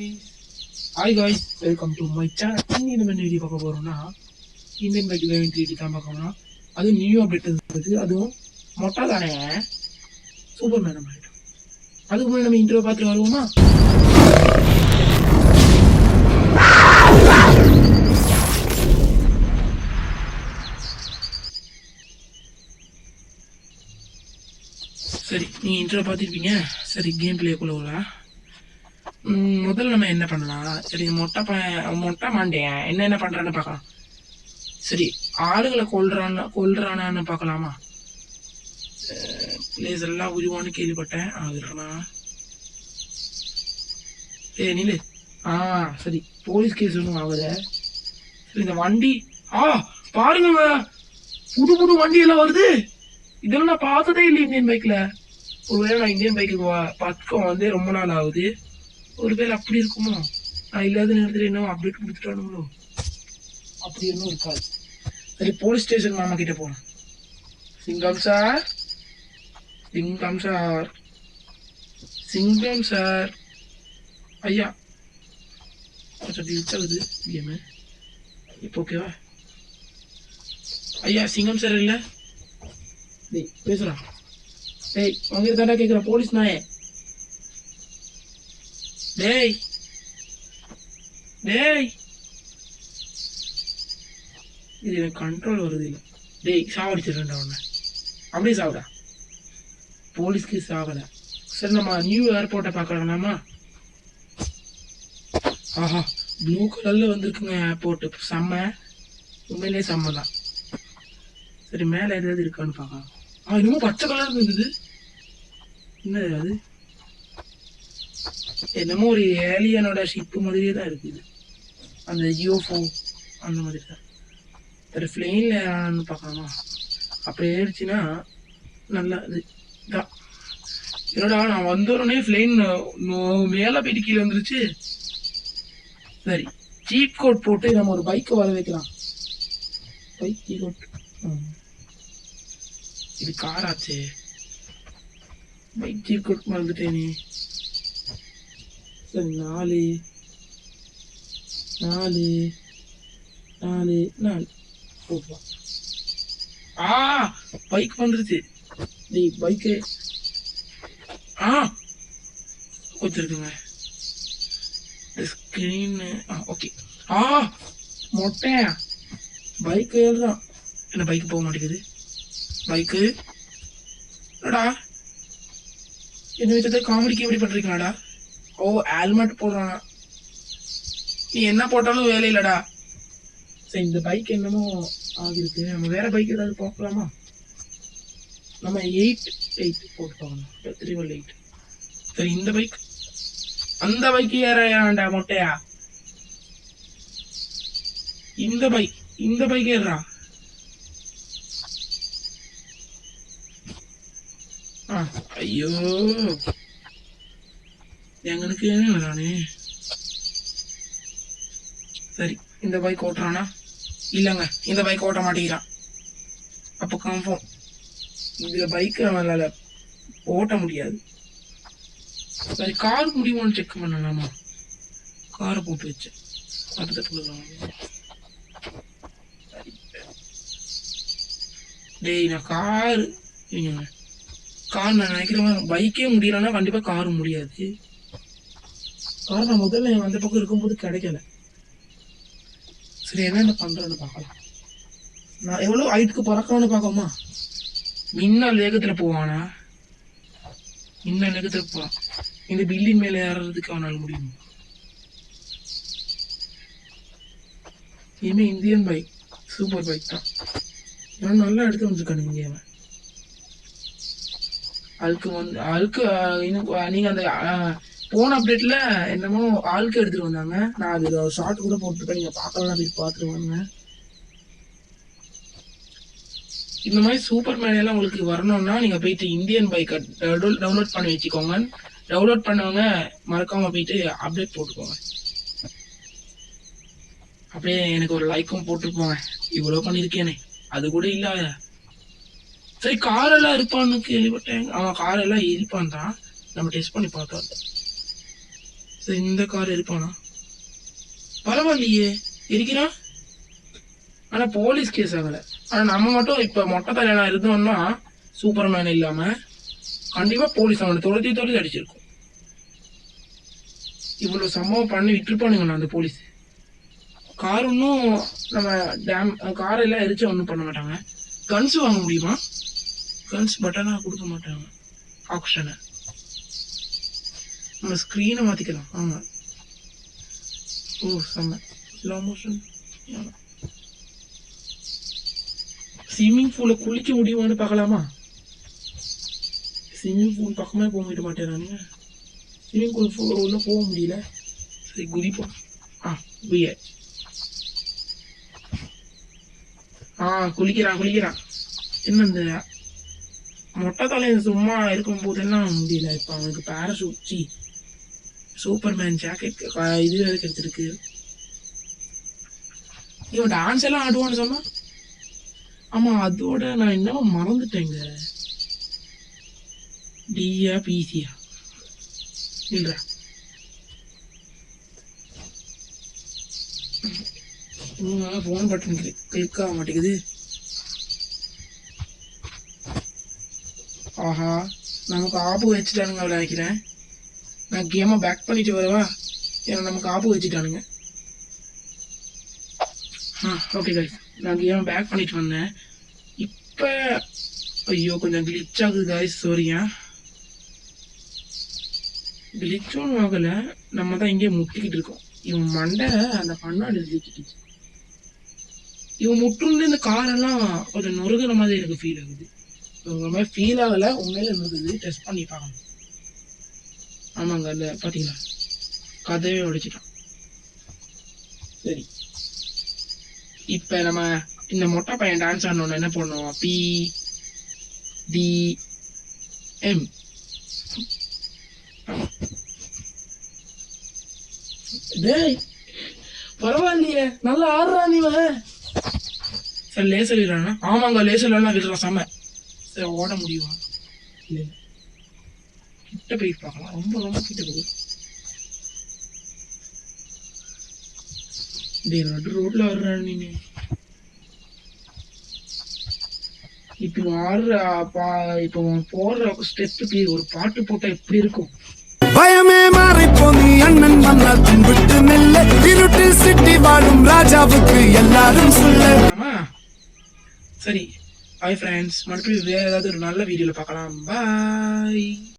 Hi guys, welcome to my channel. இன்னைக்கு நம்ம என்ன வீடியோ பார்க்க போகிறோம்னா இந்தியன் பைக் 3D தான் பார்க்க போகிறோம். அதுவும் நியூ அப்டேட் இருக்குது. அதுவும் மொட்டை தானே சூப்பர் மேன் ஆகிட்டோம். அதுக்கு முன்னாடி நம்ம இன்ட்ரோ பார்த்துட்டு வருவோமா? சரி, நீங்கள் இன்ட்ரோ பார்த்துருப்பீங்க. சரி, கேம் பிளேக்குள்ள வரலாம். முதல்ல நம்ம என்ன பண்ணலாம்? சரி, மொட்டை மாண்டேன் என்ன பண்றான்னு பார்க்கலாம். சரி, ஆளுகளை கொல்றானான்னு பார்க்கலாமா? பிளேஸ் எல்லாம் உருவான்னு கேள்விப்பட்டேன். ஆகுறா நில்லு. சரி, போலீஸ் கேஸ் ஒன்றும் ஆகுத. சரி, இந்த வண்டி பாருங்க, புது புது வண்டி எல்லாம் வருது. இதெல்லாம் நான் பார்த்ததே இல்லை இந்தியன் பைக்ல. ஒருவேளை நான் இந்தியன் பைக்கு பக்கம் வந்து ரொம்ப நாள் ஆகுது. ஒருவேளை அப்படி இருக்குமோ? நான் இல்லாத நேரத்தில் என்ன அப்டேட் கொடுத்துட்டானுங்களோ? அப்படி ஒன்றும் இருக்காது. சரி, போலீஸ் ஸ்டேஷன் மாமா கிட்ட போகணும். சிங்கம் சார், சிங்கம் சார், சிங்கம் சார், ஐயா கொஞ்சம் கிளிச் ஆகுது கேமு. இப்போ ஓகேவா? ஐயா சிங்கம் சார் இல்லை? டேய் பேசுகிறான். டேய் அவங்க தாண்டா கேட்குறேன், போலீஸ் நாயே. டேய் டேய், இது எனக்கு கண்ட்ரோல் வருது இல்லை. டேய் சாவடிச்சிடா உன்னை. அப்படியே சாப்பிடா. போலீஸ்க்கு சாகலை. சரி, நம்ம நியூ ஏர்போர்ட்டை பார்க்கலாமா? ஆஹா, ப்ளூ கலர்ல வந்திருக்குங்க ஏர்போர்ட். செம்ம, உண்மையிலே செம்ம தான். சரி, மேலே ஏதாவது இருக்கான்னு பார்க்கலாம். இன்னமும் பச்சை கலர் இருந்தது. என்ன அது? என்னமோ ஒரு ஏலியனோட ஷிப்பு மாதிரியே தான் இருக்குது. அந்த யூஎஃப்ஓ அந்த மாதிரி தான். சரி, பிளெயின்ல ஏறான்னு பார்க்கலாமா? அப்படி ஏறிச்சுன்னா நல்லா இதுதான். என்னடா, நான் வந்தோடனே பிளெயின் மேலே போயிட்டு கீழே வந்துருச்சு. சரி, சீப் கோட் போட்டு நம்ம ஒரு பைக்கை வர வைக்கலாம். பைக் கோட், இது காராச்சு. பைக் சீப் கோட் மறந்துட்டேனே. சரி, 4 4 4 4 போகலாம். பைக் வந்துருச்சு. டேய் பைக்கு வச்சிருக்குங்க ஸ்கிரீன். ஓகே. மொட்டை பைக் ஏறுதான். என்ன பைக் போக மாட்டேங்குது? பைக்கு என்னடா, என்ன வச்சதை காமெடிக்கு எப்படி பண்றீங்களாடா? ஹெல்மெட் போடுறானா? நீ என்ன போட்டாலும் வேலை இல்லடா. சரி, இந்த பைக் என்னமோ ஆகிருக்கு. நம்ம வேற பைக் ஏதாவது பார்க்கலாமா? நம்ம 8 போட்டு பார்க்கணும். 318. சரி, இந்த பைக், அந்த பைக் ஏற வேண்டா மொட்டையா. இந்த பைக் ஏறா. ஐயோ, எங்களுக்கு நானே. சரி, இந்த பைக் ஓட்டுறானா? இல்லைங்க, இந்த பைக் ஓட்ட மாட்டேங்கிறான். அப்போ கன்ஃபார்ம் இந்த பைக் நம்மளால ஓட்ட முடியாது. சரி, கார் முடியுமான்னு செக் பண்ணலாமா? காரை போட்டு வச்சேன். டேய், நான் கார் நான் நினைக்கிறேன் பைக்கே முடியலன்னா கண்டிப்பா கார் முடியாது. கார் நான் முதல்ல அந்த பக்கம் இருக்கும்போது கிடைக்கல. சரி, என்னென்ன பண்றேன்னு பார்க்கலாம். நான் எவ்வளவு ஹைட்டுக்கு பறக்கலான்னு பார்க்கோமா? மின்னல் வேகத்துல போவானா? மின்னல் வேகத்துல போவான். இந்த பில்டிங் மேல ஏறதுக்கு அவனால் முடியும். இனிமே இந்தியன் பைக் சூப்பர் பைக் தான். நான் நல்லா எடுத்து வந்துருக்கானு இங்கே. அவன் அழுக்கு நீங்க அந்த போன அப்டேட்ல என்னமோ ஆளுக்கு எடுத்துட்டு வந்தாங்க. நான் அது ஷார்ட் கூட போட்டுருக்கேன், நீங்க பார்க்கலாம், போய் பார்த்துருவாங்க. இந்த மாதிரி சூப்பர் மேன் எல்லாம் உங்களுக்கு வரணும்னா நீங்க போயிட்டு இந்தியன் பைக்கை டவுன்லோட் பண்ணி வச்சுக்கோங்க. டவுன்லோட் பண்ணவங்க மறக்காம போயிட்டு அப்டேட் போட்டுக்கோங்க. அப்படியே எனக்கு ஒரு லைக்கும் போட்டுருப்போங்க. இவ்வளவு பண்ணிருக்கேனே, அது கூட இல்லாத. சரி, காரெல்லாம் இருப்பான்னு கேள்விப்பட்டேன். அவன் காரெல்லாம் இருப்பான் தான். நம்ம டெஸ்ட் பண்ணி பார்த்தோம். சரி இந்த கார் இருப்பானா? பரவாயில்லையே, இருக்கிறான். ஆனா போலீஸ் கேஸ் ஆகல. ஆனா நம்ம மட்டும் இப்ப மொட்டை தலையனா இருந்தோம்னா சூப்பர்மேன் இல்லாம கண்டிப்பா போலீஸ் அவனை தொலைத்தி அடிச்சிருக்கும். இவ்வளவு சம்பவம் பண்ணி விட்டுருப்பானுங்க அந்த போலீஸ். கார் ஒன்றும் நம்ம டேம் கார் எல்லாம் எரிச்சு ஒன்றும் பண்ண மாட்டாங்க. கன்ஸ் வாங்க முடியுமா? கன்ஸ் பட்டனா கொடுக்க மாட்டாங்க. ஆப்ஷனை நம்ம ஸ்க்ரீனை மாத்திக்கலாம். ஆமா, ஓ செம்ம ஸ்லோ மோஷன். ஸ்விம்மிங் பூல குளிக்க முடியுமான்னு பார்க்கலாமா? ஸ்விம்மிங் பூல் பக்கமே போக முடிய மாட்டேறானுங்க. ஸ்விம்மிங் பூல் உள்ள போக முடியல. சரி குதிப்போம். குதிய குளிக்கிறான். என்ன இந்த மொட்டை தலையை சும்மா இருக்கும் போதெல்லாம் முடியல. இப்ப அவனுக்கு பேராசூட் சூப்பர்மேன் ஜாக்கெட் இது கிடைச்சிருக்கு. இவன் டான்ஸ் எல்லாம் ஆடுவான்னு சொன்னா. ஆமா, அதோட நான் என்னவோ மறந்துட்டேங்க. டியா பிசியா இல்ல போன் பட்டன் கிளிக் ஆக மாட்டேங்குது. ஆஹா, நமக்கு ஆப்பு வச்சுட்டானுங்க அவளை நினைக்கிறேன். நான் கேமை பேக் பண்ணிட்டு வரவா? ஏன்னா நமக்கு ஆப்பு வச்சுட்டானுங்க. ஓகே கைஸ், நான் கேமை பேக் பண்ணிட்டு வந்தேன். இப்ப ஐயோ கொஞ்சம் கிளிச் ஆகுது கைஸ், சாரியா. கிளிச்சும் ஆகல, நம்ம தான் இங்கே முட்டிக்கிட்டு இருக்கோம். இவன் மண்டை அந்த கண்ணாடி கிழிச்சிட்டு. இவன் முட்டுந்து இந்த காரெல்லாம் கொஞ்சம் நொறுகுற மாதிரி எனக்கு ஃபீல் ஆகுது. இவங்க மாதிரி ஃபீல் ஆகல, உண்மையில நொறுகுது. டெஸ்ட் பண்ணி பார்க்கணும். ஆமாங்க, அந்த பாத்தீங்களா கதவே உடைச்சிட்டான். சரி, இப்ப நம்ம இந்த மொட்டை பையன் டான்ஸ் ஆடணும்னு என்ன பண்ணுவோம்? P T M. டேய் பரவாயில்லையே, நல்லா ஆடுறா நீவன். சரி லேசர் விடுறானா? ஆமாங்க, லேசர் விடுறான் செம்ம. சரி ஓட முடியுமா? இல்லை, கிட்ட போய் பார்க்கலாம். ரொம்ப கிட்ட போகுது. டேய் நடு ரோட்ல ஆடுறா நீ. இப்ப இப்போ போடுற ஸ்டெப்புக்கு ஒரு பாட்டு போட்டா எப்படி இருக்கும்? பயமே மாறி போனி அண்ணன் மன்னால் பின்விட்டு நெல்ல இருட்டில் சிட்டி வாழும் ராஜாவுக்கு எல்லாரும் சொல்ல. சரி, ஹாய் ஃப்ரெண்ட்ஸ், மறுபடியும் வேற ஏதாவது ஒரு நல்ல வீடியோல பார்க்கலாம். பாய்.